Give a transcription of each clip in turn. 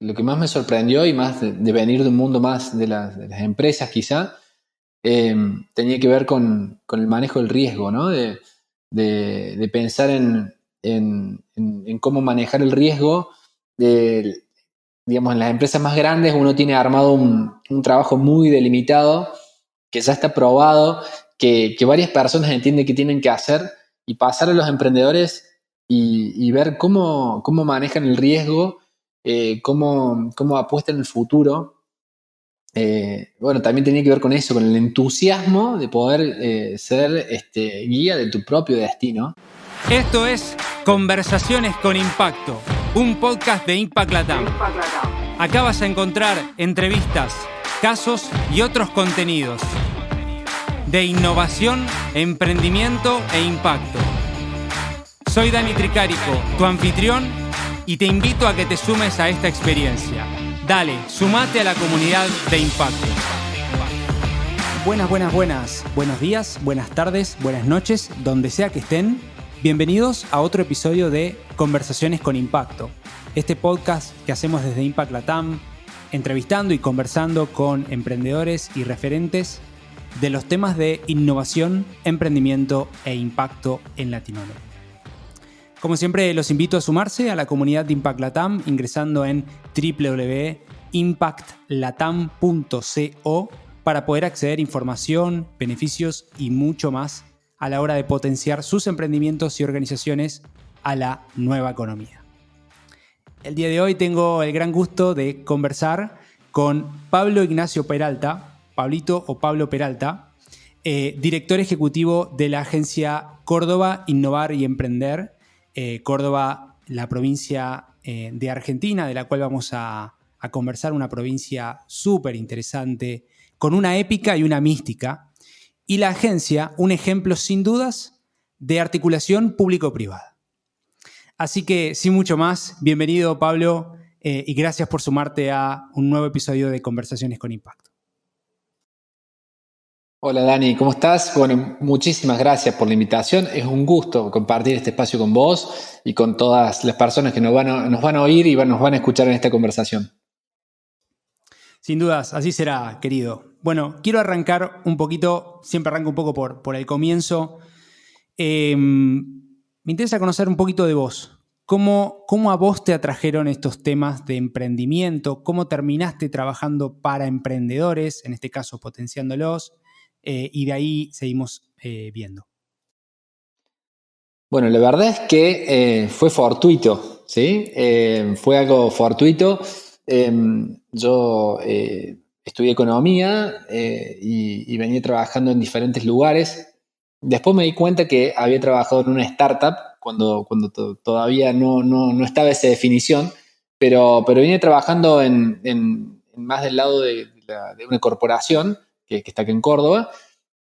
lo que más me sorprendió y más de venir de un mundo más de las empresas quizá, tenía que ver con el manejo del riesgo, ¿no? De pensar en cómo manejar el riesgo. Digamos, en las empresas más grandes uno tiene armado un trabajo muy delimitado, que ya está probado, que varias personas entienden que tienen que hacer, y pasar a los emprendedores y ver cómo manejan el riesgo, cómo apuestan en el futuro. Bueno, también tenía que ver con eso, con el entusiasmo de poder ser guía de tu propio destino. Esto es Conversaciones con Impacto, un podcast de Impact Latam. Acá vas a encontrar entrevistas, casos y otros contenidos de innovación, emprendimiento e impacto. Soy Dani Tricarico, tu anfitrión, y te invito a que te sumes a esta experiencia. Dale, sumate a la comunidad de Impacto. Buenas. Buenos días, buenas tardes, buenas noches, donde sea que estén. Bienvenidos a otro episodio de Conversaciones con Impacto. Este podcast que hacemos desde Impact Latam, entrevistando y conversando con emprendedores y referentes de los temas de innovación, emprendimiento e impacto en Latinoamérica. Como siempre, los invito a sumarse a la comunidad de Impact Latam ingresando en www.impactlatam.co para poder acceder a información, beneficios y mucho más a la hora de potenciar sus emprendimientos y organizaciones a la nueva economía. El día de hoy tengo el gran gusto de conversar con Pablo Ignacio Peralta, Pablito o Pablo Peralta, director ejecutivo de la agencia Córdoba Innovar y Emprender. Córdoba, la provincia de Argentina, de la cual vamos a conversar, una provincia súper interesante, con una épica y una mística. Y la agencia, un ejemplo sin dudas de articulación público-privada. Así que, sin mucho más, bienvenido Pablo y gracias por sumarte a un nuevo episodio de Conversaciones con Impacto. Hola Dani, ¿cómo estás? Bueno, muchísimas gracias por la invitación. Es un gusto compartir este espacio con vos y con todas las personas que nos van a oír y nos van a escuchar en esta conversación. Sin dudas, así será, querido. Bueno, quiero arrancar un poquito, siempre arranco un poco por el comienzo. Me interesa conocer un poquito de vos. ¿Cómo a vos te atrajeron estos temas de emprendimiento? ¿Cómo terminaste trabajando para emprendedores, en este caso potenciándolos? Y de ahí seguimos viendo. Bueno, la verdad es que fue fortuito, ¿sí? Fue algo fortuito. Yo estudié economía y venía trabajando en diferentes lugares. Después me di cuenta que había trabajado en una startup cuando todavía no estaba esa definición, pero vine trabajando en más del lado de una corporación que está aquí en Córdoba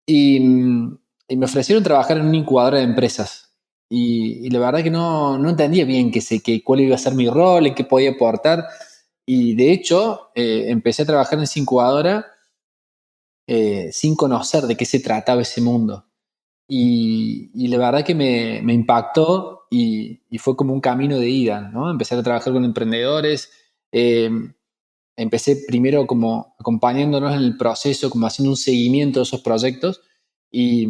y me ofrecieron trabajar en una incubadora de empresas. Y la verdad que no entendía bien cuál iba a ser mi rol, en qué podía aportar. Y de hecho, empecé a trabajar en esa incubadora sin conocer de qué se trataba ese mundo. Y la verdad que me impactó y fue como un camino de ida, ¿no? Empecé a trabajar con emprendedores. Empecé primero como acompañándonos en el proceso, como haciendo un seguimiento de esos proyectos. Y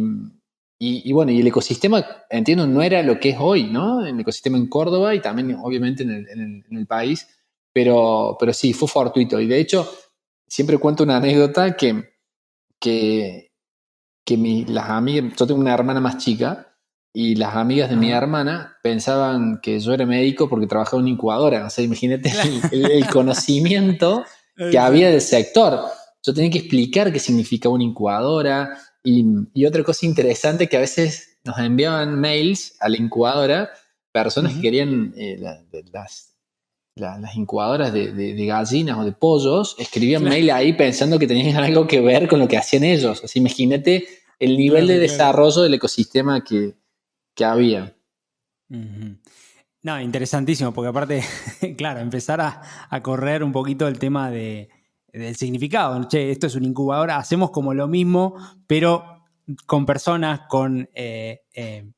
bueno, y el ecosistema, entiendo, no era lo que es hoy, ¿no? El ecosistema en Córdoba y también obviamente en el país, pero sí, fue fortuito. Y de hecho, siempre cuento una anécdota que las amigas, yo tengo una hermana más chica, y las amigas de mi hermana pensaban que yo era médico porque trabajaba en una incubadora. O sea, imagínate el conocimiento que había del sector. Yo tenía que explicar qué significaba una incubadora. Y otra cosa interesante, que a veces nos enviaban mails a la incubadora personas que querían las incubadoras de gallinas o de pollos, escribían mail ahí pensando que tenían algo que ver con lo que hacían ellos. O sea, imagínate el nivel de desarrollo del ecosistema que había. No, interesantísimo, porque aparte, claro, empezar a correr un poquito el tema del significado. Che, esto es una incubadora, hacemos como lo mismo, pero con personas, con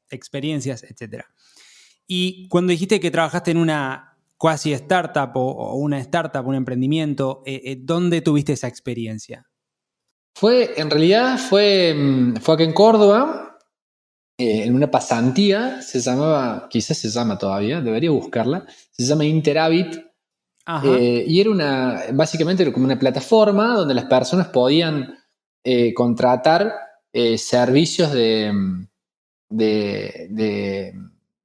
experiencias, etc. Y cuando dijiste que trabajaste en una cuasi startup o una startup, un emprendimiento, ¿dónde tuviste esa experiencia? En realidad fue acá en Córdoba, en una pasantía, quizás se llama todavía, debería buscarla, se llama Interhabit, Ajá. y básicamente era como una plataforma donde las personas podían contratar servicios de,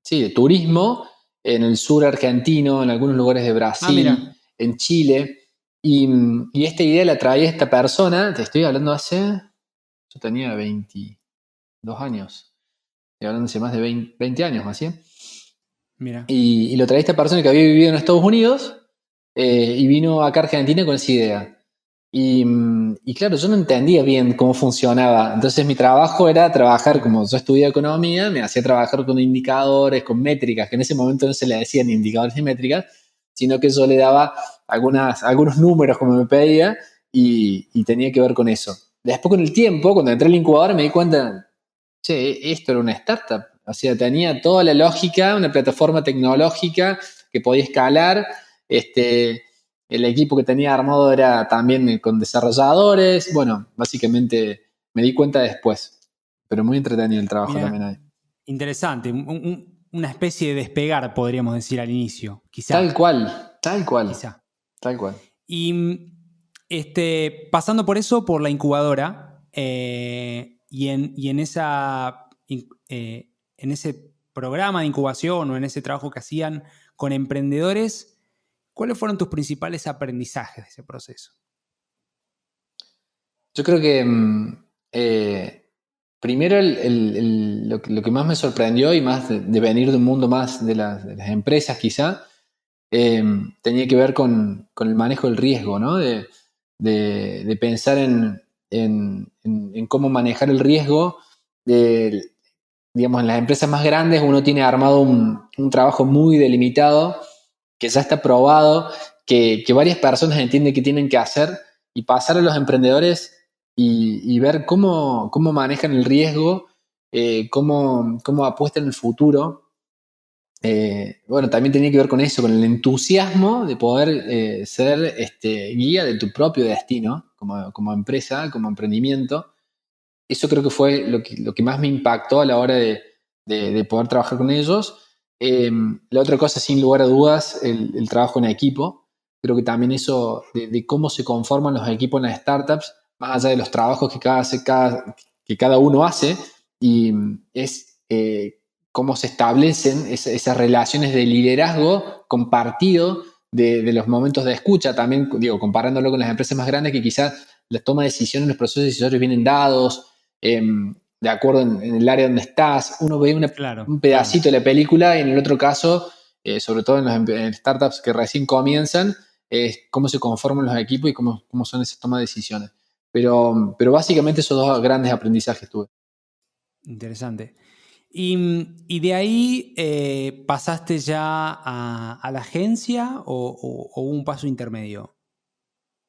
sí, de turismo en el sur argentino, en algunos lugares de Ah, Brasil, mira. en Chile. Y esta idea la traía esta persona, te estoy hablando yo tenía 22 años, estoy hablando hace más de 20 años, más bien. Mira. Y lo traía esta persona que había vivido en Estados Unidos y vino acá a Argentina con esa idea. Y claro, yo no entendía bien cómo funcionaba. Entonces mi trabajo era trabajar, como yo estudié economía, me hacía trabajar con indicadores, con métricas, que en ese momento no se le decían indicadores ni métricas, sino que yo le daba algunos números como me pedía y tenía que ver con eso. Después con el tiempo, cuando entré al incubador me di cuenta, che, esto era una startup. O sea, tenía toda la lógica, una plataforma tecnológica que podía escalar. El equipo que tenía armado era también con desarrolladores. Bueno, básicamente me di cuenta después. Pero muy entretenido el trabajo Mira. también ahí. Interesante. Una especie de despegar, podríamos decir, al inicio. Tal Quizá. cual, tal cual, Quizá. tal cual. Y pasando por eso, por la incubadora, en ese programa de incubación o en ese trabajo que hacían con emprendedores, ¿cuáles fueron tus principales aprendizajes de ese proceso? Yo creo que primero lo que más me sorprendió y más de venir de un mundo más de las empresas quizá, tenía que ver con el manejo del riesgo, ¿no? De pensar en cómo manejar el riesgo. Digamos, en las empresas más grandes uno tiene armado un trabajo muy delimitado, que ya está probado, que varias personas entienden que tienen que hacer, y pasar a los emprendedores y ver cómo manejan el riesgo, cómo apuestan en el futuro. Bueno, también tenía que ver con eso, con el entusiasmo de poder ser guía de tu propio destino como empresa, como emprendimiento. Eso creo que fue lo que más me impactó a la hora de poder trabajar con ellos. La otra cosa, sin lugar a dudas, el trabajo en equipo. Creo que también eso de cómo se conforman los equipos en las startups, más allá de los trabajos que cada uno hace, y es cómo se establecen esas relaciones de liderazgo compartido de los momentos de escucha. También, digo, comparándolo con las empresas más grandes que quizás la toma de decisiones, los procesos decisorios vienen dados, de acuerdo en el área donde estás. Uno ve Claro, un claro. pedacito de la película y en el otro caso, sobre todo en startups que recién comienzan, cómo se conforman los equipos y cómo son esas tomas de decisiones. Pero básicamente esos dos grandes aprendizajes tuve. Interesante. Y de ahí pasaste ya a la agencia o hubo un paso intermedio.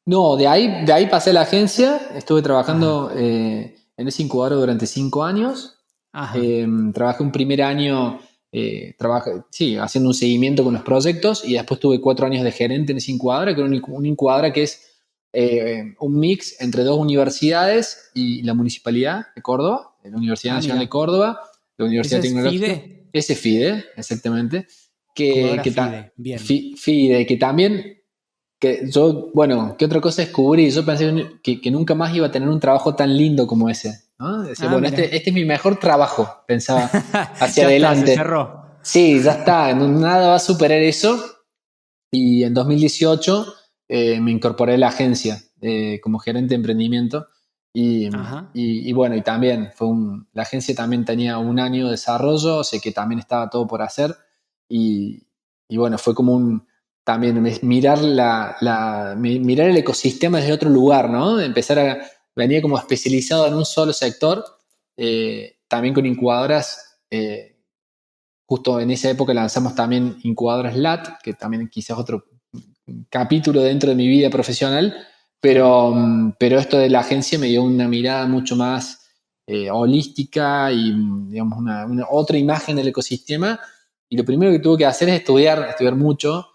No, de ahí pasé a la agencia, estuve Ajá, trabajando en ese incubador durante 5 años. ajá. Trabajé un primer año, sí, haciendo un seguimiento con los proyectos, y después tuve 4 años de gerente en esa incubadora, que era una incubadora que es un mix entre dos universidades y la Municipalidad de Córdoba, la Universidad Ah, Nacional de mira. Córdoba, la Esa Universidad es Tecnológica, FIDE, ese FIDE, exactamente, que, incubadora que, ta- FIDE. Bien. FIDE, que también bueno, ¿qué otra cosa descubrí? Yo pensé que nunca más iba a tener un trabajo tan lindo como ese, ¿no? Decía, Ah, bueno, mira. este es mi mejor trabajo, pensaba hacia Ya está, se adelante. cerró. Sí, ya está, nada va a superar eso. Y en 2018 me incorporé a la agencia como gerente de emprendimiento. Y, Ajá. y bueno, y también la agencia también tenía un año de desarrollo, o sea que también estaba todo por hacer. Y, y bueno, fue como también mirar el ecosistema desde otro lugar, ¿no? Venía como especializado en un solo sector, también con incubadoras. Justo en esa época lanzamos también Incubadoras LAT, que también quizás otro capítulo dentro de mi vida profesional, Claro. pero esto de la agencia me dio una mirada mucho más holística y, digamos, otra imagen del ecosistema. Y lo primero que tuve que hacer es estudiar mucho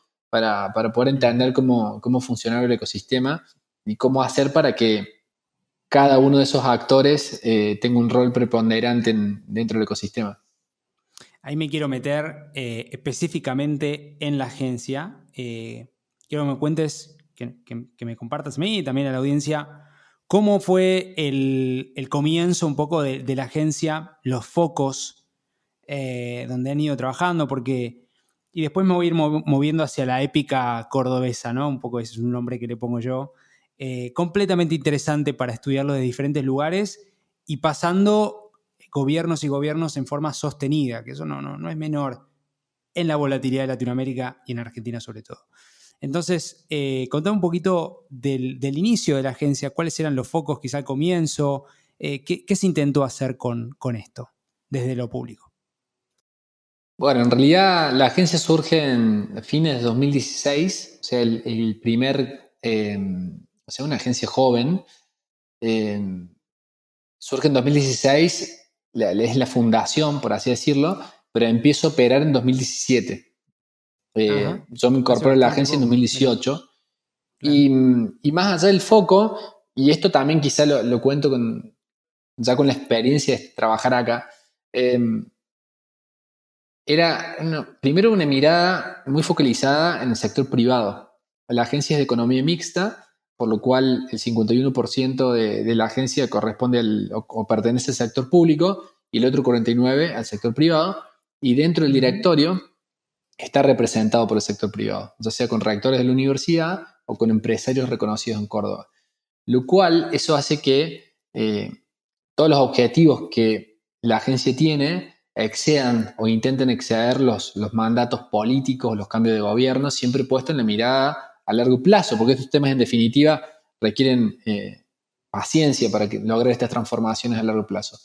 para poder entender cómo funciona el ecosistema y cómo hacer para que cada uno de esos actores tenga un rol preponderante dentro del ecosistema. Ahí me quiero meter específicamente en la agencia. Quiero que me cuentes, que me compartas a mí y también a la audiencia, cómo fue el comienzo un poco de la agencia, los focos donde han ido trabajando, y después me voy a ir moviendo hacia la épica cordobesa, ¿no? Un poco ese es un nombre que le pongo yo. Completamente interesante para estudiarlo de diferentes lugares y pasando gobiernos y gobiernos en forma sostenida, que eso no es menor en la volatilidad de Latinoamérica y en Argentina sobre todo. Entonces, contame un poquito del inicio de la agencia, cuáles eran los focos quizá al comienzo, qué se intentó hacer con esto desde lo público. Bueno, en realidad la agencia surge en fines de 2016, o sea, el primer, o sea, una agencia joven, eh, surge en 2016, es la fundación, por así decirlo, pero empiezo a operar en 2017. Yo me Hace incorporo a la bastante agencia en poco. 2018 Claro. y más allá del foco, y esto también quizá lo cuento ya con la experiencia de trabajar acá, era primero una mirada muy focalizada en el sector privado. La agencia es de economía mixta, por lo cual el 51% de la agencia corresponde o pertenece al sector público y el otro 49% al sector privado. Y dentro del directorio está representado por el sector privado, ya sea con rectores de la universidad o con empresarios reconocidos en Córdoba. Lo cual eso hace que todos los objetivos que la agencia tiene excedan o intenten exceder los mandatos políticos, los cambios de gobierno, siempre puesto en la mirada a largo plazo, porque estos temas en definitiva requieren paciencia para lograr estas transformaciones a largo plazo.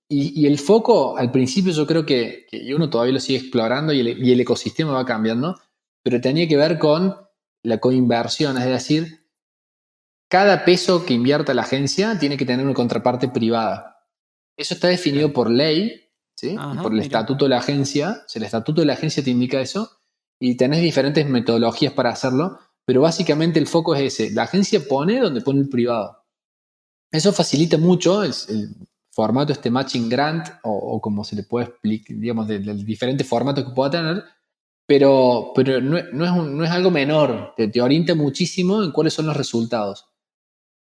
Y el foco, al principio yo creo que uno todavía lo sigue explorando y el ecosistema va cambiando, pero tenía que ver con la coinversión, es decir, cada peso que invierta la agencia tiene que tener una contraparte privada. Eso está definido por ley, ¿sí? Y por el estatuto de la agencia. O sea, el estatuto de la agencia te indica eso y tenés diferentes metodologías para hacerlo, pero básicamente el foco es ese. La agencia pone donde pone el privado. Eso facilita mucho el formato matching grant o como se le puede explicar, digamos, de diferentes formatos que pueda tener, pero no es algo menor. Te orienta muchísimo en cuáles son los resultados.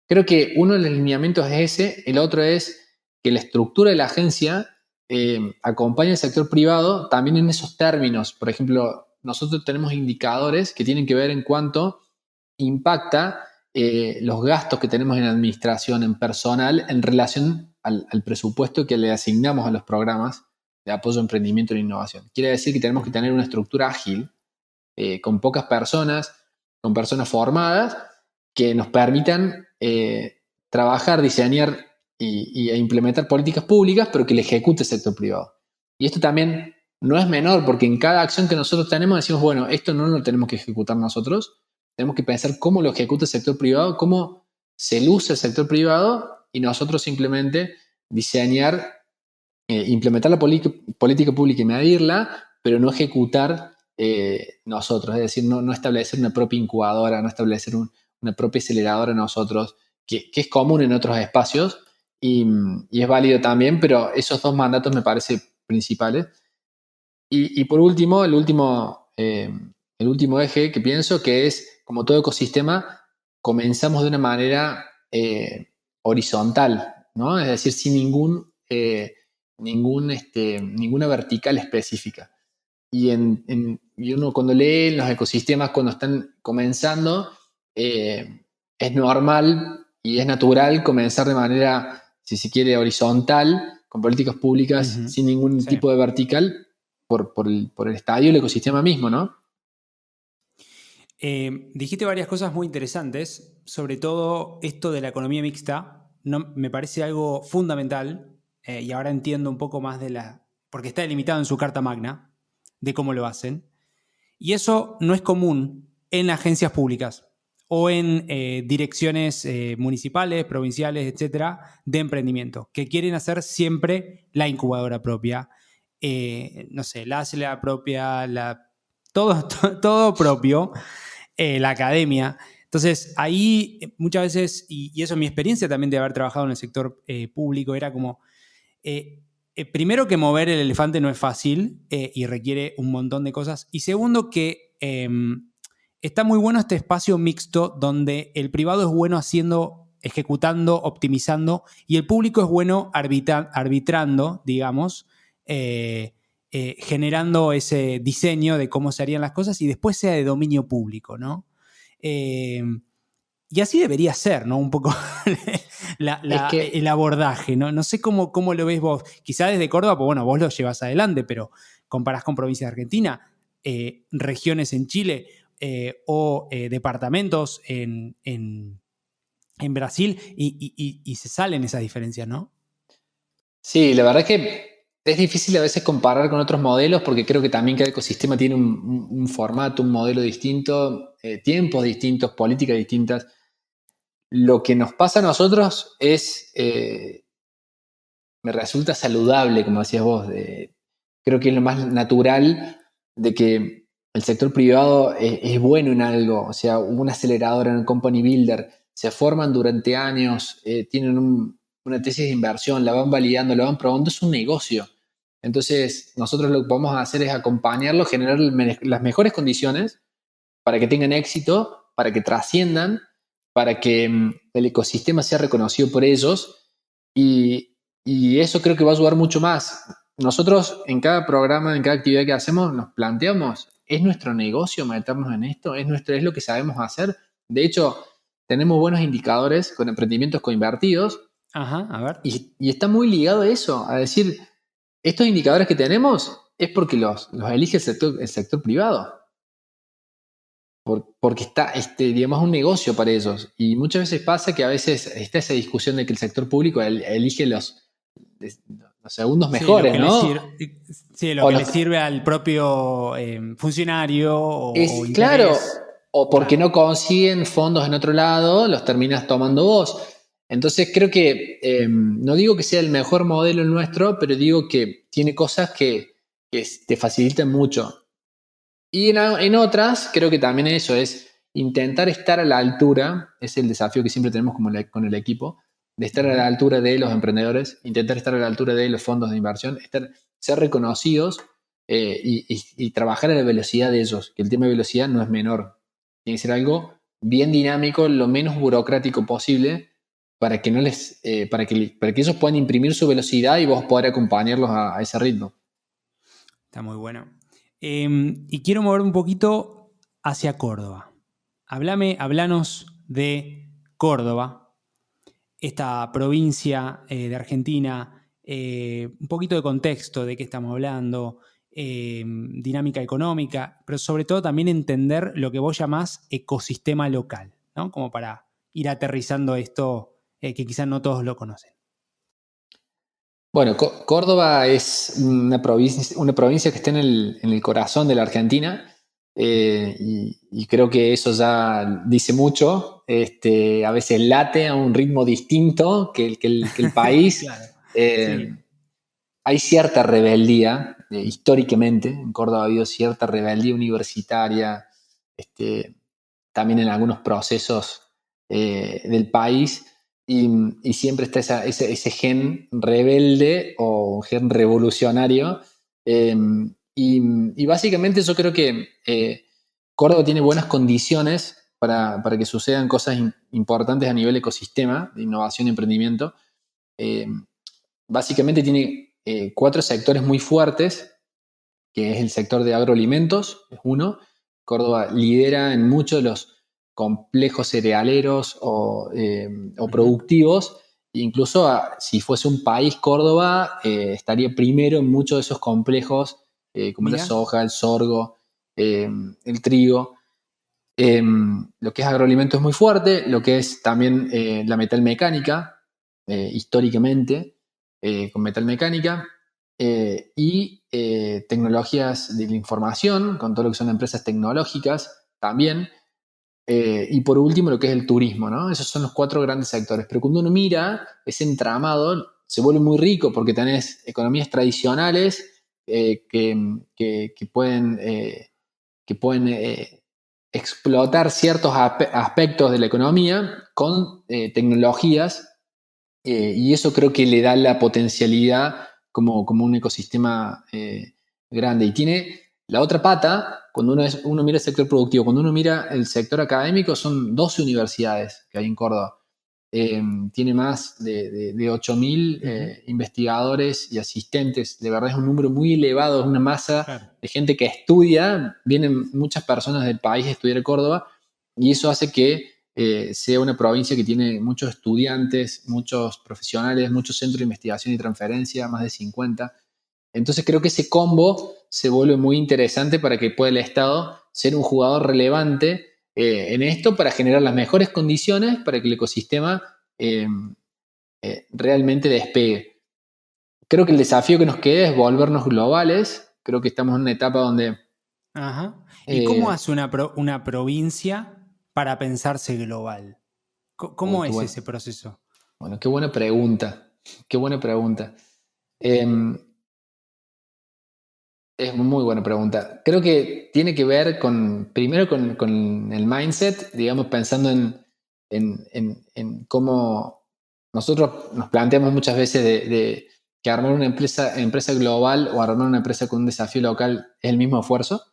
Creo que uno de los lineamientos es ese, el otro es que la estructura de la agencia acompaña al sector privado también en esos términos. Por ejemplo, nosotros tenemos indicadores que tienen que ver en cuánto impacta los gastos que tenemos en administración, en personal, en relación al presupuesto que le asignamos a los programas de apoyo a emprendimiento e innovación. Quiere decir que tenemos que tener una estructura ágil, con pocas personas, con personas formadas, que nos permitan trabajar, diseñar e implementar políticas públicas, pero que le ejecute el sector privado. Y esto también no es menor, porque en cada acción que nosotros tenemos decimos, bueno, esto no lo tenemos que ejecutar nosotros, tenemos que pensar cómo lo ejecuta el sector privado, cómo se luce el sector privado y nosotros simplemente diseñar, implementar la política pública y medirla, pero no ejecutar nosotros, es decir, no establecer una propia incubadora, no establecer una propia aceleradora nosotros, que es común en otros espacios y es válido también, pero esos dos mandatos me parecen principales. Y por último, el último eje que pienso que es, como todo ecosistema, comenzamos de una manera horizontal, ¿no? Es decir, sin ninguna vertical específica. Y uno cuando lee los ecosistemas cuando están comenzando, es normal y es natural comenzar de manera, si se quiere, horizontal, con políticas públicas sin ningún tipo de vertical, por el estadio y el ecosistema mismo, ¿no? Dijiste varias cosas muy interesantes, sobre todo esto de la economía mixta, me parece algo fundamental y ahora entiendo un poco más porque está delimitado en su Carta Magna, de cómo lo hacen. Y eso no es común en agencias públicas o en direcciones municipales, provinciales, etcétera, de emprendimiento, que quieren hacer siempre la incubadora propia, no sé, la propia, todo propio, la academia. Entonces, ahí muchas veces, y eso es mi experiencia también de haber trabajado en el sector público, era como, primero que mover el elefante no es fácil y requiere un montón de cosas. Y segundo que está muy bueno este espacio mixto donde el privado es bueno ejecutando, optimizando, y el público es bueno arbitrando, digamos, generando ese diseño de cómo se harían las cosas y después sea de dominio público, ¿no? Y así debería ser, ¿no? Un poco el abordaje, ¿no? No sé cómo lo ves vos. Quizá desde Córdoba, pues bueno, vos lo llevas adelante, pero comparás con provincias de Argentina, regiones en Chile o departamentos en Brasil y se salen esas diferencias, ¿no? Sí, la verdad que es difícil a veces comparar con otros modelos porque creo que también cada ecosistema tiene un formato, un modelo distinto, tiempos distintos, políticas distintas. Lo que nos pasa a nosotros me resulta saludable, como decías vos. Creo que es lo más natural de que el sector privado es bueno en algo. O sea, una aceleradora, un company builder, se forman durante años, tienen una tesis de inversión, la van validando, la van probando, es un negocio. Entonces, nosotros lo que vamos a hacer es acompañarlo, generar las mejores condiciones para que tengan éxito, para que trasciendan, para que el ecosistema sea reconocido por ellos y eso creo que va a ayudar mucho más. Nosotros en cada programa, en cada actividad que hacemos, nos planteamos, ¿es nuestro negocio meternos en esto? ¿Es lo que sabemos hacer? De hecho, tenemos buenos indicadores con emprendimientos coinvertidos. Ajá, a ver. Y está muy ligado a eso, a decir, estos indicadores que tenemos es porque los elige el sector privado. Porque está, digamos, un negocio para ellos. Y muchas veces pasa que a veces está esa discusión de que el sector público elige los segundos mejores, ¿no? Lo que le sirve al propio funcionario o Claro, interés. o porque no consiguen fondos en otro lado, los terminas tomando vos. Entonces creo que, no digo que sea el mejor modelo el nuestro, pero digo que tiene cosas que te facilitan mucho. Y en otras, creo que también eso es intentar estar a la altura, es el desafío que siempre tenemos con el equipo, de estar a la altura de los emprendedores, intentar estar a la altura de los fondos de inversión, ser reconocidos y trabajar a la velocidad de ellos, que el tema de velocidad no es menor. Tiene que ser algo bien dinámico, lo menos burocrático posible, para que, para que ellos puedan imprimir su velocidad y vos poder acompañarlos a ese ritmo. Está muy bueno. Y quiero mover un poquito hacia Córdoba. Hablanos de Córdoba, esta provincia de Argentina, un poquito de contexto de qué estamos hablando, dinámica económica, pero sobre todo también entender lo que vos llamás ecosistema local, ¿no? Como para ir aterrizando esto que quizás no todos lo conocen. Bueno, Córdoba es una provincia que está en el corazón de la Argentina y creo que eso ya dice mucho. A veces late a un ritmo distinto que el país. Claro. Sí. Hay cierta rebeldía, históricamente, en Córdoba ha habido cierta rebeldía universitaria, también en algunos procesos del país. Y siempre está ese gen rebelde o gen revolucionario. Y básicamente yo creo que Córdoba tiene buenas condiciones para que sucedan cosas importantes a nivel ecosistema, de innovación y emprendimiento. Básicamente tiene 4 sectores muy fuertes, que es el sector de agroalimentos, es uno. Córdoba lidera en muchos de los complejos cerealeros o productivos. Incluso si fuese un país, Córdoba estaría primero en muchos de esos complejos, como la soja, el sorgo, el trigo. Lo que es agroalimento es muy fuerte, lo que es también la metalmecánica, históricamente, con metalmecánica, y tecnologías de la información, con todo lo que son empresas tecnológicas también. Y por último, lo que es el turismo, ¿no? Esos son los 4 grandes sectores. Pero cuando uno mira ese entramado, se vuelve muy rico porque tenés economías tradicionales que pueden que pueden explotar ciertos aspectos de la economía con tecnologías, y eso creo que le da la potencialidad como un ecosistema grande. Y tiene la otra pata, cuando uno mira el sector productivo, cuando uno mira el sector académico, son 12 universidades que hay en Córdoba. Tiene más de 8.000 investigadores y asistentes. De verdad es un número muy elevado, es una masa de gente que estudia. Vienen muchas personas del país a estudiar en Córdoba, y eso hace que sea una provincia que tiene muchos estudiantes, muchos profesionales, muchos centros de investigación y transferencia, más de 50. Entonces creo que ese combo se vuelve muy interesante para que pueda el Estado ser un jugador relevante en esto, para generar las mejores condiciones para que el ecosistema realmente despegue. Creo que el desafío que nos queda es volvernos globales. Creo que estamos en una etapa donde... Ajá. ¿Y cómo hace una provincia para pensarse global? ¿Cómo es ese proceso? Bueno, qué buena pregunta. Qué buena pregunta. Es una muy buena pregunta. Creo que tiene que ver primero con el mindset, digamos, pensando en cómo nosotros nos planteamos muchas veces de que armar una empresa global o armar una empresa con un desafío local es el mismo esfuerzo.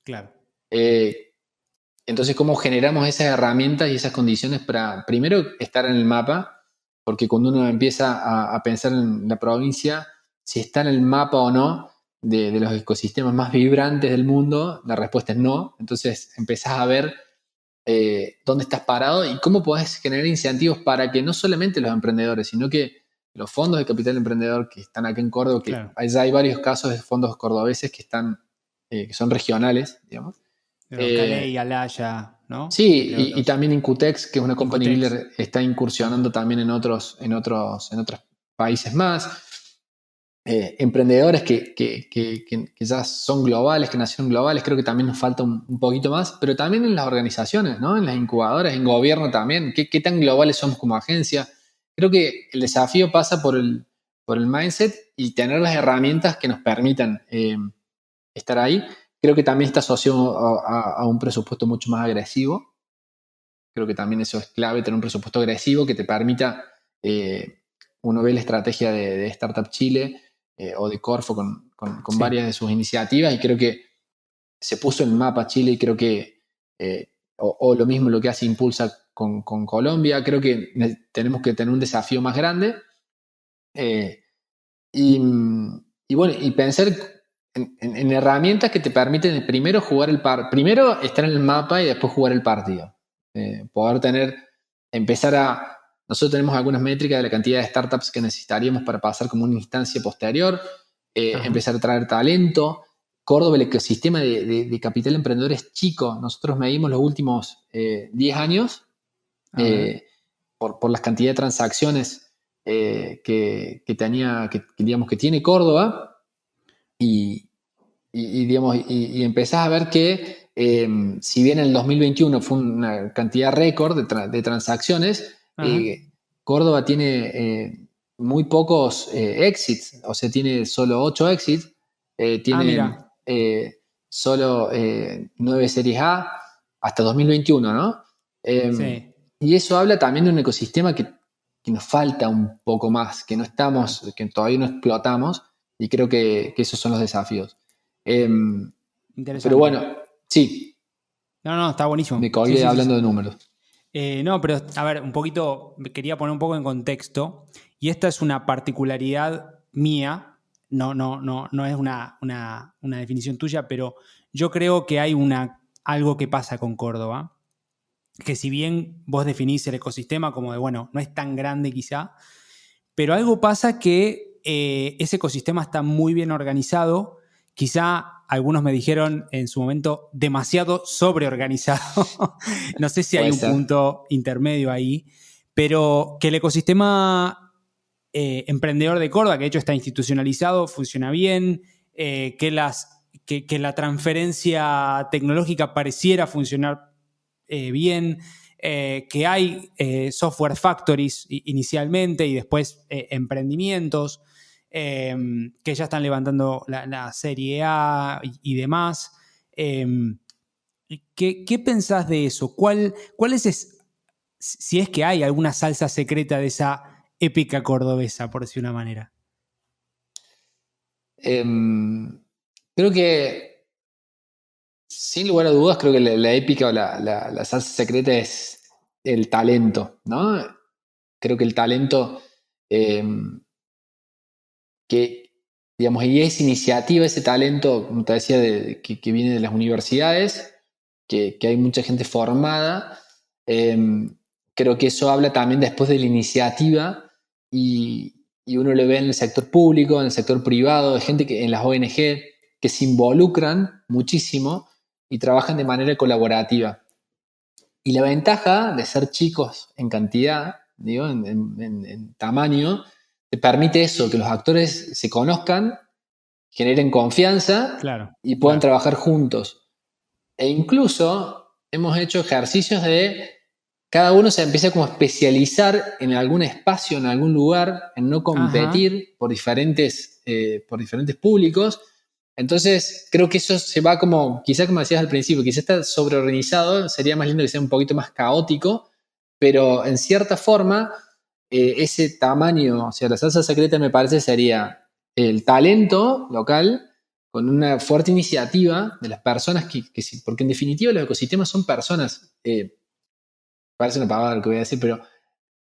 Claro. Entonces, ¿cómo generamos esas herramientas y esas condiciones para, primero, estar en el mapa? Porque cuando uno empieza a pensar en la provincia, si está en el mapa o no de los ecosistemas más vibrantes del mundo, la respuesta es no. Entonces empezás a ver dónde estás parado y cómo podés generar incentivos para que no solamente los emprendedores, sino que los fondos de capital emprendedor que están acá en Córdoba, que Claro. ya hay varios casos de fondos cordobeses que son regionales, digamos. Caley, Alaya, ¿no? Sí, y también Incutex, que es una company Incutex. builder, está incursionando también en otros países más. Emprendedores que ya son globales, que nacieron globales, creo que también nos falta un poquito más, pero también en las organizaciones, ¿no? En las incubadoras, en gobierno también. ¿Qué tan globales somos como agencia? Creo que el desafío pasa por el mindset y tener las herramientas que nos permitan estar ahí. Creo que también está asociado a un presupuesto mucho más agresivo. Creo que también eso es clave, tener un presupuesto agresivo que te permita, uno ve la estrategia de Startup Chile o de Corfo con Sí. varias de sus iniciativas, y creo que se puso en el mapa Chile, y creo que, o lo mismo lo que hace Impulsa con Colombia. Creo que tenemos que tener un desafío más grande, y bueno, y pensar en herramientas que te permiten primero primero estar en el mapa y después jugar el partido. Poder nosotros tenemos algunas métricas de la cantidad de startups que necesitaríamos para pasar como una instancia posterior, empezar a traer talento. Córdoba, el ecosistema de capital emprendedor es chico. Nosotros medimos los últimos 10 años por las cantidades de transacciones digamos, que tiene Córdoba, y empezás a ver que si bien en el 2021 fue una cantidad récord de transacciones, Córdoba tiene muy pocos exits, o sea, tiene solo 8 exits, tiene solo 9 series A hasta 2021, ¿no? Sí. Y eso habla también de un ecosistema que nos falta un poco más, que todavía no explotamos, y creo que esos son los desafíos. Interesante. Pero bueno, sí. No, está buenísimo. Me colgué hablando de números. No, pero a ver, un poquito, quería poner un poco en contexto, y esta es una particularidad mía, no es una definición tuya, pero yo creo que hay algo que pasa con Córdoba, que si bien vos definís el ecosistema como de, bueno, no es tan grande quizá, pero algo pasa que ese ecosistema está muy bien organizado. Quizá algunos me dijeron en su momento demasiado sobreorganizado. No sé si hay un punto intermedio ahí, pero que el ecosistema emprendedor de Córdoba, que de hecho está institucionalizado, funciona bien, que la transferencia tecnológica pareciera funcionar bien, que hay software factories inicialmente y después emprendimientos que ya están levantando la serie A y demás. ¿Qué pensás de eso? ¿Cuál es, si es que hay alguna salsa secreta de esa épica cordobesa, por decir una manera? Creo que, sin lugar a dudas, creo que la épica o la salsa secreta es el talento, ¿no? Creo que el talento que, digamos, y esa iniciativa, ese talento, como te decía, que viene de las universidades, que hay mucha gente formada, creo que eso habla también después de la iniciativa y uno lo ve en el sector público, en el sector privado, de gente que en las ONG que se involucran muchísimo y trabajan de manera colaborativa. Y la ventaja de ser chicos en cantidad, digo, en tamaño, te permite eso, que los actores se conozcan, generen confianza Claro, y puedan claro. trabajar juntos. E incluso hemos hecho ejercicios de cada uno se empieza como a especializar en algún espacio, en algún lugar, en no Ajá. competir por diferentes públicos. Entonces, creo que eso se va como, quizás como decías al principio, quizás está sobreorganizado, sería más lindo que sea un poquito más caótico, pero en cierta forma, ese tamaño, o sea, la salsa secreta me parece sería el talento local con una fuerte iniciativa de las personas porque en definitiva los ecosistemas son personas. Parece una pavada lo que voy a decir, pero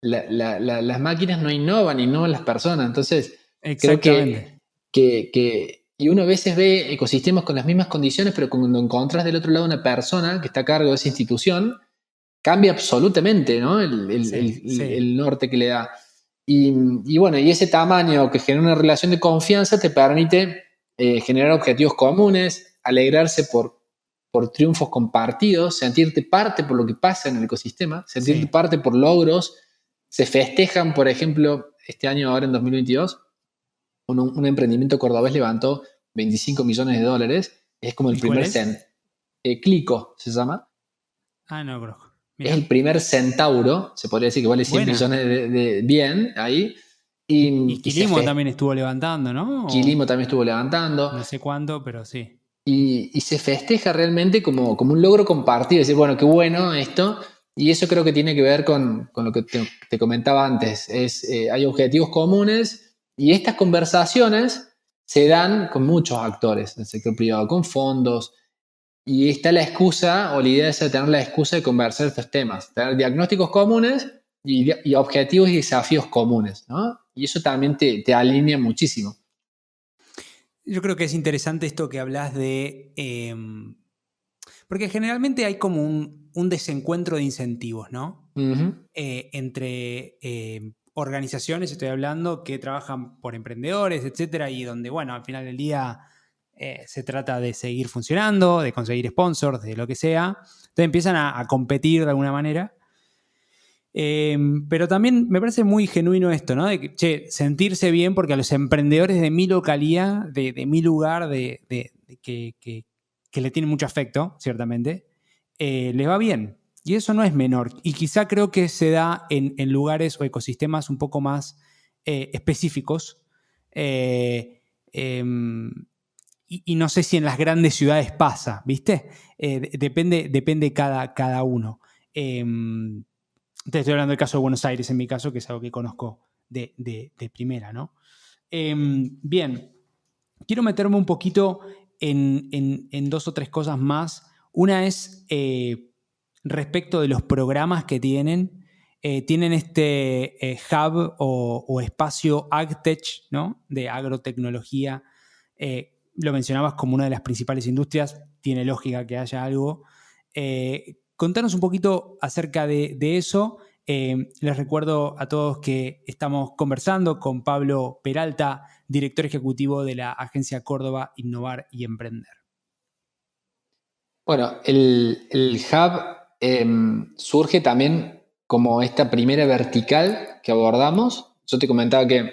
las máquinas no innovan las personas. Entonces, creo Exactamente. y uno a veces ve ecosistemas con las mismas condiciones, pero cuando encontrás del otro lado una persona que está a cargo de esa institución, cambia absolutamente, ¿no? Sí, sí. El norte que le da. Y bueno, y ese tamaño que genera una relación de confianza te permite generar objetivos comunes, alegrarse por triunfos compartidos, sentirte parte por lo que pasa en el ecosistema, sentirte Sí. parte por logros. Se festejan, por ejemplo, este año, ahora en 2022, un emprendimiento cordobés levantó 25 millones de dólares. Es como el ¿Y cuál primer es? Clico, se llama. Ah, no, conozco. Es el Mira. primer centauro, se podría decir que vale 100 Buena. millones bien ahí. Y Y Quilimo también estuvo levantando, ¿no? Quilimo también estuvo levantando. No sé cuánto, pero sí. Y se festeja realmente como un logro compartido. Decir, bueno, qué bueno esto. Y eso creo que tiene que ver con lo que te comentaba antes. Hay objetivos comunes y estas conversaciones se dan con muchos actores del sector privado, con fondos. Y está la excusa, o la idea es tener la excusa de conversar estos temas, tener diagnósticos comunes y objetivos y desafíos comunes, ¿no? Y eso también te alinea muchísimo. Yo creo que es interesante esto que hablas de... porque generalmente hay como un desencuentro de incentivos, ¿no? Ujú. Entre organizaciones, estoy hablando, que trabajan por emprendedores, etcétera, y donde, bueno, al final del día se trata de seguir funcionando, de conseguir sponsors, de lo que sea. Entonces empiezan a competir de alguna manera. Pero también me parece muy genuino esto, ¿no? De que, che, sentirse bien porque a los emprendedores de mi localidad, de mi lugar, que le tienen mucho afecto, ciertamente, les va bien. Y eso no es menor. Y quizá creo que se da en lugares o ecosistemas un poco más específicos. Eh, em, y no sé si en las grandes ciudades pasa, ¿viste? Depende cada uno. Te estoy hablando del caso de Buenos Aires, en mi caso, que es algo que conozco de primera, ¿no? Bien, quiero meterme un poquito en dos o tres cosas más. Una es respecto de los programas que tienen. Tienen este hub o espacio AgTech, ¿no? De agrotecnología. Lo mencionabas como una de las principales industrias. Tiene lógica que haya algo. Contanos un poquito acerca de eso. Les recuerdo a todos que estamos conversando con Pablo Peralta, director ejecutivo de la Agencia Córdoba Innovar y Emprender. Bueno, el hub surge también como esta primera vertical que abordamos. Yo te comentaba que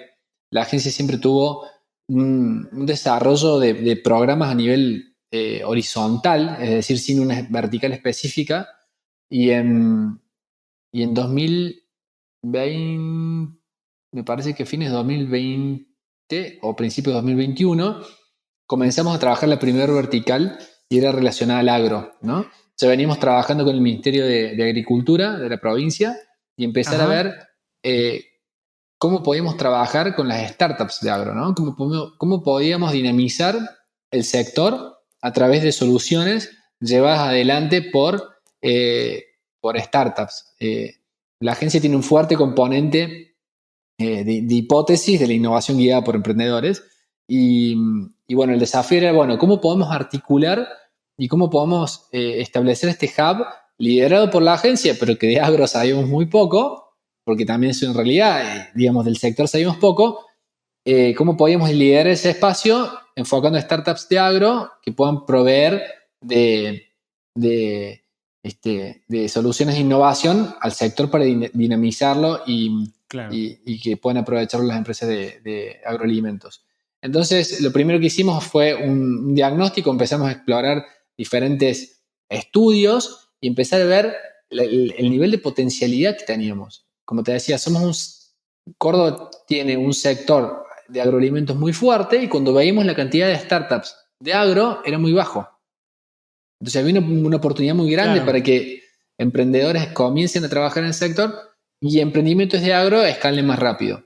la agencia siempre tuvo un desarrollo de programas a nivel horizontal, es decir, sin una vertical específica. Y en, y en 2020, me parece que fines de 2020 o principios de 2021, comenzamos a trabajar la primera vertical y era relacionada al agro, ¿no? Ya venimos trabajando con el Ministerio de Agricultura de la provincia y empezar a ver cómo podíamos trabajar con las startups de agro, ¿no? Cómo podíamos dinamizar el sector a través de soluciones llevadas adelante por startups. La agencia tiene un fuerte componente de hipótesis de la innovación guiada por emprendedores y bueno, el desafío era, bueno, ¿cómo podemos articular y cómo podemos establecer este hub liderado por la agencia, pero que de agro sabíamos muy poco, porque también eso en realidad, digamos, del sector sabíamos poco, cómo podíamos liderar ese espacio enfocando a startups de agro que puedan proveer de soluciones de innovación al sector para dinamizarlo Claro. y que puedan aprovecharlo las empresas de agroalimentos. Entonces, lo primero que hicimos fue un diagnóstico, empezamos a explorar diferentes estudios y empezar a ver el nivel de potencialidad que teníamos. Como te decía, Córdoba tiene un sector de agroalimentos muy fuerte y cuando veíamos la cantidad de startups de agro era muy bajo. Entonces había una oportunidad muy grande para que emprendedores comiencen a trabajar en el sector y emprendimientos de agro escalen más rápido.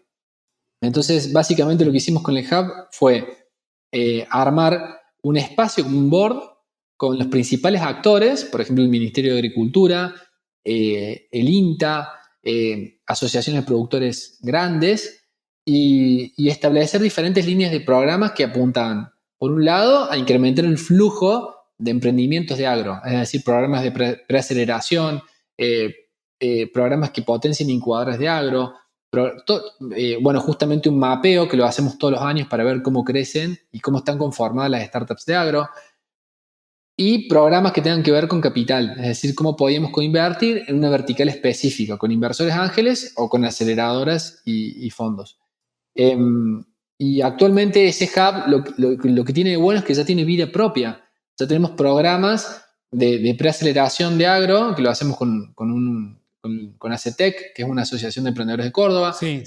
Entonces, básicamente lo que hicimos con el Hub fue armar un espacio, un board, con los principales actores, por ejemplo, el Ministerio de Agricultura, el INTA, asociaciones de productores grandes, y establecer diferentes líneas de programas que apuntan, por un lado, a incrementar el flujo de emprendimientos de agro, es decir, programas de preaceleración, programas que potencien incubadoras de agro, bueno, justamente un mapeo que lo hacemos todos los años para ver cómo crecen y cómo están conformadas las startups de agro, y programas que tengan que ver con capital, es decir, cómo podíamos coinvertir en una vertical específica, con inversores ángeles o con aceleradoras y fondos. Y actualmente ese hub lo que tiene de bueno es que ya tiene vida propia. Ya tenemos programas de preaceleración de agro, que lo hacemos con ACETEC, que es una asociación de emprendedores de Córdoba. Sí.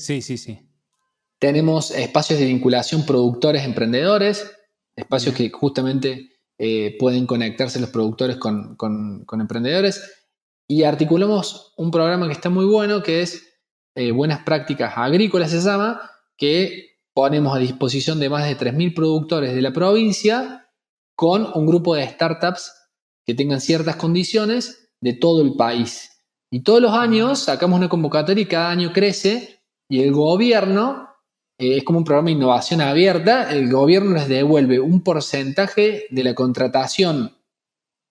Tenemos espacios de vinculación productores-emprendedores, espacios que justamente pueden conectarse los productores con emprendedores. Y articulamos un programa que está muy bueno, que es Buenas Prácticas Agrícolas, se llama, que ponemos a disposición de más de 3.000 productores de la provincia con un grupo de startups que tengan ciertas condiciones de todo el país. Y todos los años sacamos una convocatoria y cada año crece y el gobierno, es como un programa de innovación abierta, el gobierno les devuelve un porcentaje de la contratación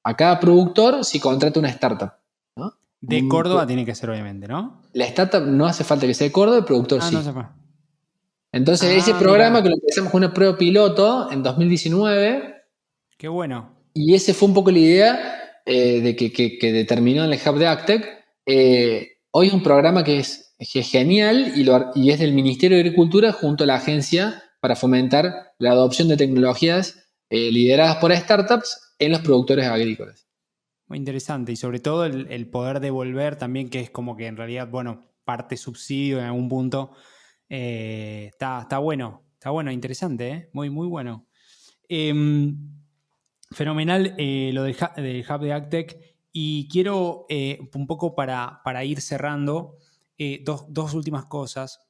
a cada productor si contrata una startup, ¿no? De Córdoba tiene que ser, obviamente, ¿no? La startup no hace falta que sea de Córdoba, el productor sí. No se fue. Entonces, ese programa que lo empezamos con una prueba piloto en 2019. Qué bueno. Y esa fue un poco la idea de que determinó en el Hub de Agtech. Hoy es un programa que es genial y es del Ministerio de Agricultura junto a la agencia para fomentar la adopción de tecnologías lideradas por startups en los productores agrícolas. Muy interesante y sobre todo el poder devolver también, que es como que en realidad, bueno, parte subsidio en algún punto. Está bueno, interesante, muy, muy bueno. Fenomenal lo del Hub de Agtech y quiero un poco para ir cerrando dos últimas cosas.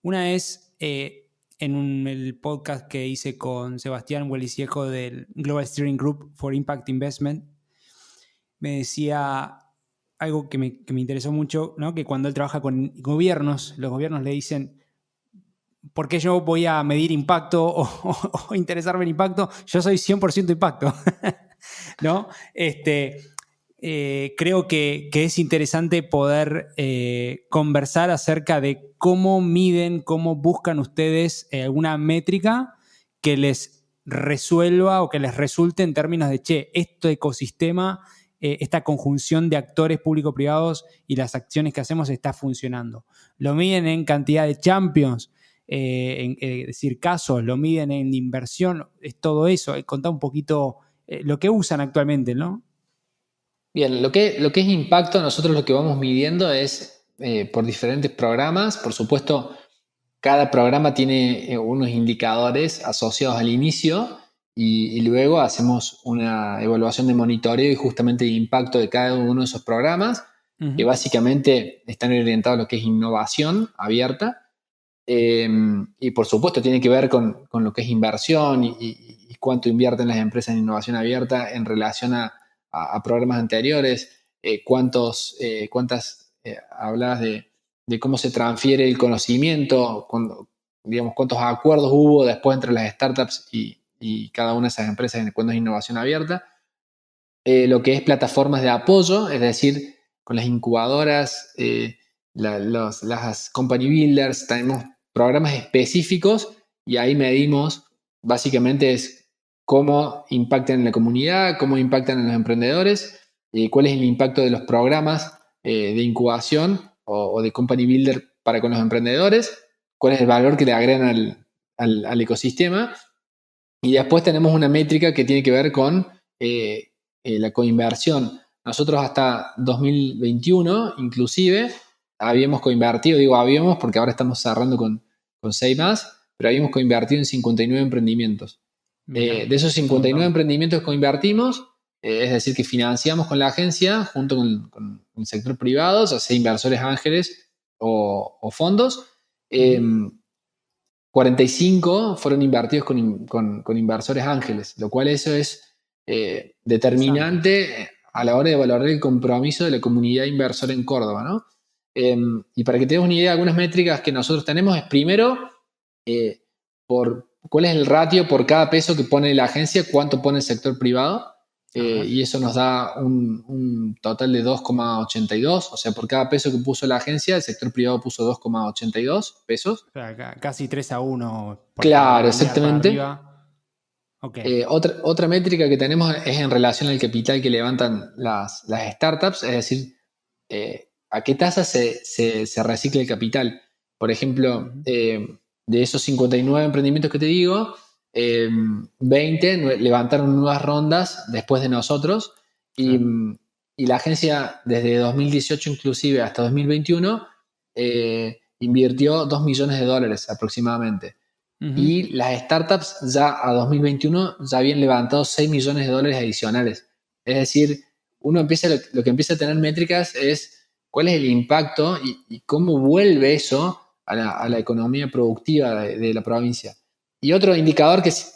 Una es en el podcast que hice con Sebastián Huelisiejo del Global Steering Group for Impact Investment, me decía algo que me interesó mucho, ¿no? Que cuando él trabaja con gobiernos, los gobiernos le dicen, ¿por qué yo voy a medir impacto o interesarme en impacto? Yo soy 100% impacto, ¿no? Creo que es interesante poder conversar acerca de cómo miden, cómo buscan ustedes alguna métrica que les resuelva o que les resulte en términos de, este ecosistema, esta conjunción de actores público-privados y las acciones que hacemos está funcionando. Lo miden en cantidad de champions, es decir, casos, lo miden en inversión, es todo eso. Contá un poquito lo que usan actualmente, ¿no? Bien, lo que es impacto, nosotros lo que vamos midiendo es por diferentes programas. Por supuesto, cada programa tiene unos indicadores asociados al inicio y luego hacemos una evaluación de monitoreo y justamente de impacto de cada uno de esos programas, que básicamente están orientados a lo que es innovación abierta. Y por supuesto tiene que ver con lo que es inversión y cuánto invierten las empresas en innovación abierta en relación a programas anteriores, hablabas de cómo se transfiere el conocimiento, digamos, cuántos acuerdos hubo después entre las startups y cada una de esas empresas cuando es innovación abierta. Lo que es plataformas de apoyo, es decir, con las incubadoras, las company builders, tenemos programas específicos y ahí medimos, básicamente es cómo impactan en la comunidad, cómo impactan en los emprendedores, cuál es el impacto de los programas de incubación o de company builder para con los emprendedores, cuál es el valor que le agregan al ecosistema. Y después tenemos una métrica que tiene que ver con la coinversión. Nosotros hasta 2021, inclusive, habíamos coinvertido, digo habíamos porque ahora estamos cerrando con 6 más, pero habíamos coinvertido en 59 emprendimientos. De esos 59 emprendimientos que coinvertimos, es decir, que financiamos con la agencia junto con el sector privado, ya sea inversores ángeles o fondos, 45 fueron invertidos con inversores ángeles, lo cual eso es determinante a la hora de valorar el compromiso de la comunidad inversora en Córdoba, ¿no? Y para que te des una idea, algunas métricas que nosotros tenemos es primero, cuál es el ratio por cada peso que pone la agencia, cuánto pone el sector privado, y eso nos da un total de 2,82, o sea, por cada peso que puso la agencia, el sector privado puso 2,82 pesos. O sea, casi 3-1. Claro, exactamente. Okay. Otra métrica que tenemos es en relación al capital que levantan las startups, es decir, a qué tasa se recicla el capital. Por ejemplo, de esos 59 emprendimientos que te digo, 20 levantaron nuevas rondas después de nosotros y la agencia desde 2018 inclusive hasta 2021 invirtió $2 millones aproximadamente. Y las startups ya a 2021 ya habían levantado $6 millones adicionales. Es decir, lo que empieza a tener métricas es cuál es el impacto y cómo vuelve eso a la economía productiva de la provincia. Y otro indicador que es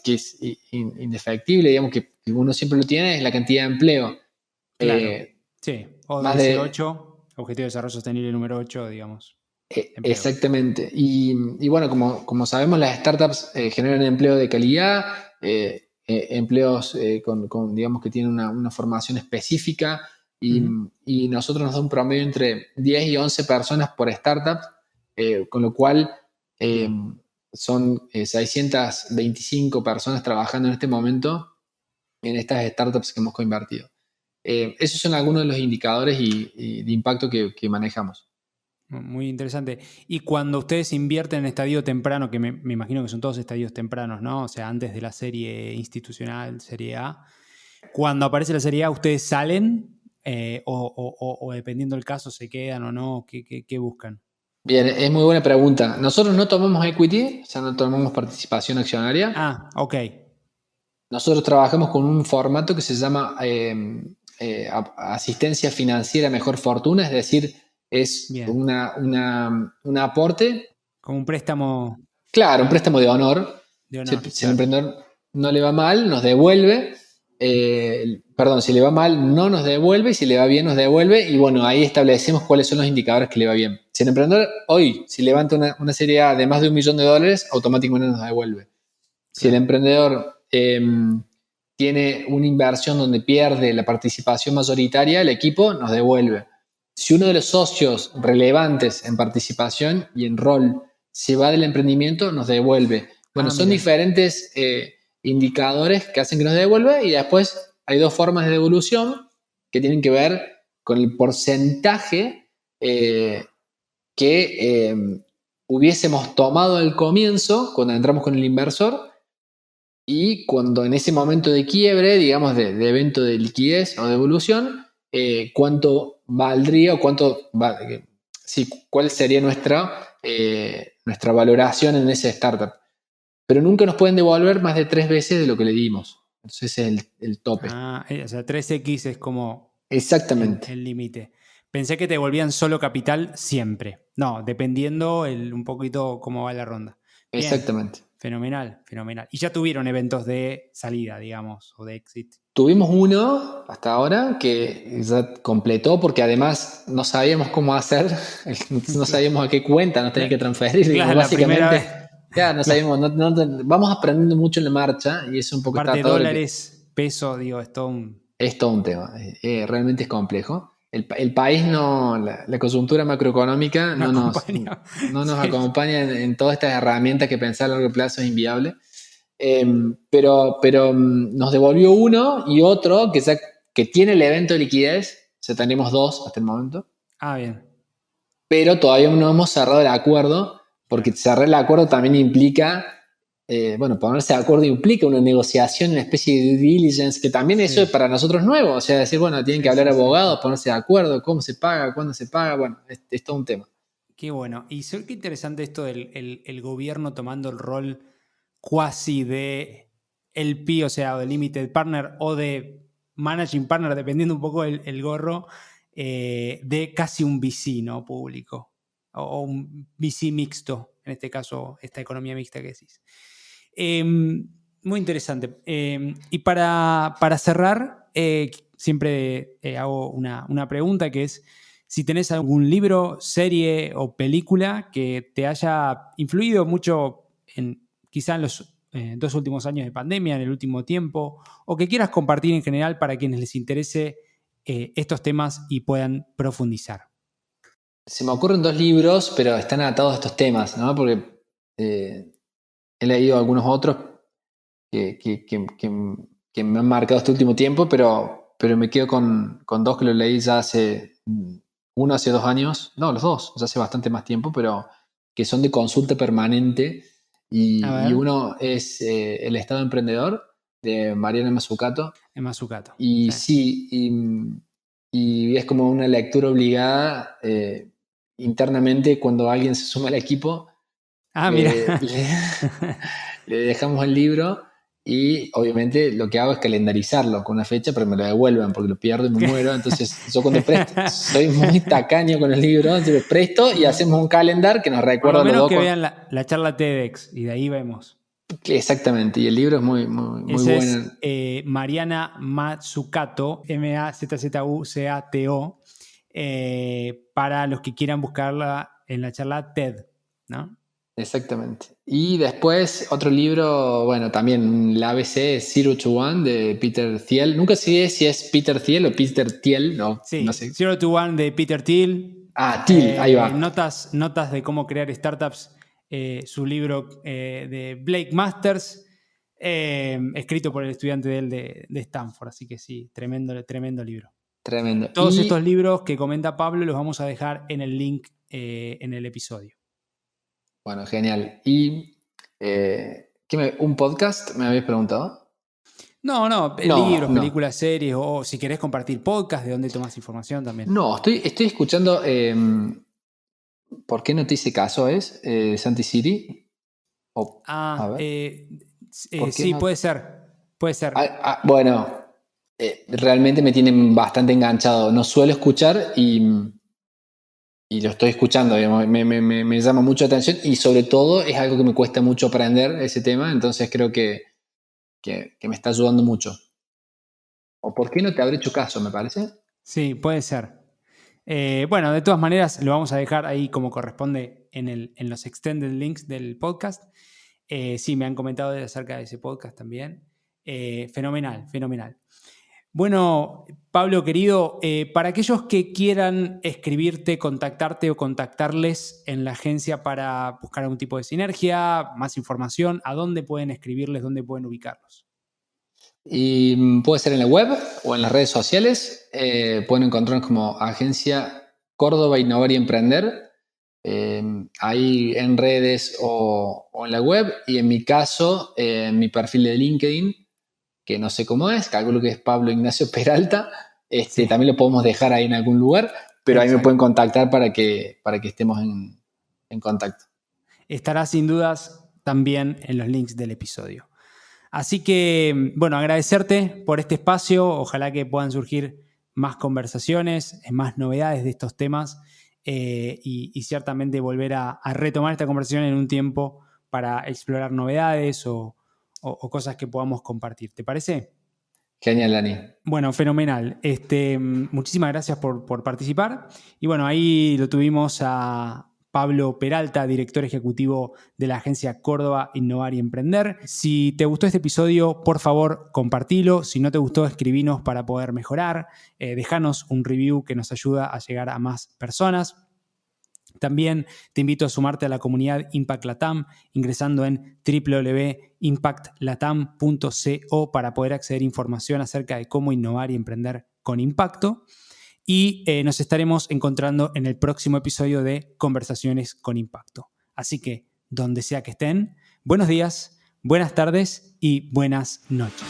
indefectible, digamos que uno siempre lo tiene, es la cantidad de empleo. Claro, sí. ODS 8, Objetivo de Desarrollo Sostenible número 8, digamos. Exactamente. Y bueno, como sabemos, las startups generan empleo de calidad, empleos digamos que tienen una formación específica y nosotros nos da un promedio entre 10 y 11 personas por startup, con lo cual son 625 personas trabajando en este momento en estas startups que hemos coinvertido. Esos son algunos de los indicadores y de impacto que manejamos. Muy interesante. Y cuando ustedes invierten en estadio temprano, que me imagino que son todos estadios tempranos, ¿no? O sea, antes de la serie institucional, serie A. Cuando aparece la serie A, ¿ustedes salen? O dependiendo del caso, ¿se quedan o no? ¿Qué buscan? Bien, es muy buena pregunta. Nosotros no tomamos equity, o sea, no tomamos participación accionaria. Ah, ok. Nosotros trabajamos con un formato que se llama asistencia financiera mejor fortuna, es decir, es un aporte. Como un préstamo. Claro, un préstamo de honor. Si el emprendedor no le va mal, nos devuelve. Si le va mal, no nos devuelve, y si le va bien, nos devuelve, y bueno, ahí establecemos cuáles son los indicadores que le va bien. Si el emprendedor hoy, si levanta una serie A de más de $1 millón, automáticamente nos devuelve. Si el emprendedor tiene una inversión donde pierde la participación mayoritaria, el equipo nos devuelve. Si uno de los socios relevantes en participación y en rol se va del emprendimiento, nos devuelve. Bueno, son diferentes indicadores que hacen que nos devuelva, y después hay dos formas de devolución que tienen que ver con el porcentaje que hubiésemos tomado al comienzo cuando entramos con el inversor, y cuando en ese momento de quiebre, digamos de evento de liquidez o de evolución, cuánto valdría o cuál sería nuestra valoración en ese startup. pero nunca nos pueden devolver más de 3 veces de lo que le dimos. Entonces ese es el tope. O sea, 3x es como Exactamente. el límite. Pensé que te devolvían solo capital siempre. No, dependiendo un poquito cómo va la ronda. Bien. Exactamente. Fenomenal. Y ya tuvieron eventos de salida, digamos, o de exit. Tuvimos uno hasta ahora que ya completó porque además no sabíamos cómo hacer, no sabíamos a qué cuenta nos tenía que transferir. Claro, básicamente, ya no sabíamos, vamos aprendiendo mucho en la marcha y es un poco parte de dólares, peso, digo, es todo un tema. Realmente es complejo. El país la coyuntura macroeconómica no nos acompaña en todas estas herramientas que pensar a largo plazo es inviable. Pero nos devolvió uno y otro que tiene el evento de liquidez. O sea, tenemos 2 hasta el momento. Bien. Pero todavía no hemos cerrado el acuerdo, porque cerrar el acuerdo también implica, ponerse de acuerdo implica una negociación, una especie de due diligence, que también eso es para nosotros nuevo. O sea, decir, tienen que hablar abogados, ponerse de acuerdo, cómo se paga, cuándo se paga, es todo un tema. Qué bueno. Y qué interesante esto del el gobierno tomando el rol cuasi de LP, o sea, de Limited Partner o de Managing Partner, dependiendo un poco el gorro, de casi un VC, ¿no? Público. O un VC mixto, en este caso, esta economía mixta que decís. Muy interesante. Y para cerrar, siempre hago una pregunta que es si tenés algún libro, serie o película que te haya influido mucho quizá en los 2 últimos años de pandemia, en el último tiempo, o que quieras compartir en general para quienes les interese estos temas y puedan profundizar. Se me ocurren 2 libros, pero están atados a estos temas, ¿no? Porque he leído algunos otros que me han marcado este último tiempo, pero me quedo con 2 que los leí ya uno hace 2 años, no, los 2, ya hace bastante más tiempo, pero que son de consulta permanente. Y uno es El Estado Emprendedor, de Mariana Mazzucato. Y sí, y es como una lectura obligada internamente cuando alguien se suma al equipo. Mira. Le dejamos el libro y obviamente lo que hago es calendarizarlo con una fecha, pero me lo devuelven porque lo pierdo y me muero. Entonces yo cuando presto, soy muy tacaño con el libro, entonces lo presto y hacemos un calendar que nos recuerda por lo menos los dos. Que vean la charla TEDx y de ahí vemos. Exactamente, y el libro es muy bueno. Es Mariana Mazzucato, Mazzucato, para los que quieran buscarla en la charla TED, ¿no? Exactamente. Y después otro libro, también el ABC, Zero to One, de Peter Thiel. Nunca sé si es Peter Thiel o Peter Thiel, no sé. Zero to One de Peter Thiel. Thiel, ahí va. Notas de cómo crear startups, su libro de Blake Masters, escrito por el estudiante de él de Stanford. Así que sí, tremendo libro. Tremendo. Todos estos libros que comenta Pablo los vamos a dejar en el link en el episodio. Bueno, genial. ¿Y un podcast me habías preguntado? No, libros, películas, series, o si querés compartir podcast, de dónde tomas información también. No, estoy escuchando ¿Por qué no te hice caso? ¿Es Santi City? Sí, no? Puede ser. Realmente me tienen bastante enganchado. No suelo escuchar y lo estoy escuchando, digamos, me llama mucho la atención y sobre todo es algo que me cuesta mucho aprender ese tema, entonces creo que me está ayudando mucho. ¿O por qué no te habré hecho caso, me parece? Sí, puede ser. De todas maneras, lo vamos a dejar ahí como corresponde en los extended links del podcast. Sí, me han comentado acerca de ese podcast también. Fenomenal. Bueno, Pablo, querido, para aquellos que quieran escribirte, contactarte o contactarles en la agencia para buscar algún tipo de sinergia, más información, ¿a dónde pueden escribirles, dónde pueden ubicarlos? Y puede ser en la web o en las redes sociales. Pueden encontrarnos como Agencia Córdoba Innovar y Emprender. Ahí en redes o en la web. Y en mi caso, en mi perfil de LinkedIn, que no sé cómo es, calculo que es Pablo Ignacio Peralta. Sí. También lo podemos dejar ahí en algún lugar, pero ahí me pueden contactar para que estemos en contacto. Estará sin dudas también en los links del episodio. Así que, bueno, agradecerte por este espacio. Ojalá que puedan surgir más conversaciones, más novedades de estos temas y ciertamente volver a retomar esta conversación en un tiempo para explorar novedades o cosas que podamos compartir. ¿Te parece? Genial, Dani. Bueno, fenomenal. Muchísimas gracias por participar. Y bueno, ahí lo tuvimos a Pablo Peralta, director ejecutivo de la agencia Córdoba Innovar y Emprender. Si te gustó este episodio, por favor, compartilo. Si no te gustó, escribinos para poder mejorar. Dejanos un review que nos ayuda a llegar a más personas. También te invito a sumarte a la comunidad Impact Latam ingresando en www.impactlatam.co para poder acceder a información acerca de cómo innovar y emprender con impacto. Y nos estaremos encontrando en el próximo episodio de Conversaciones con Impacto. Así que, donde sea que estén, buenos días, buenas tardes y buenas noches.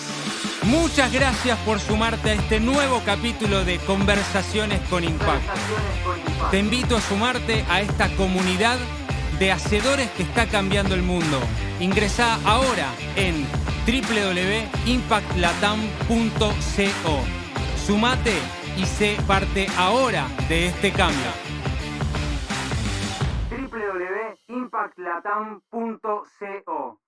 Muchas gracias por sumarte a este nuevo capítulo de Conversaciones con Impacto. Te invito a sumarte a esta comunidad de hacedores que está cambiando el mundo. Ingresá ahora en www.impactlatam.co. Sumate y sé parte ahora de este cambio. www.impactlatam.co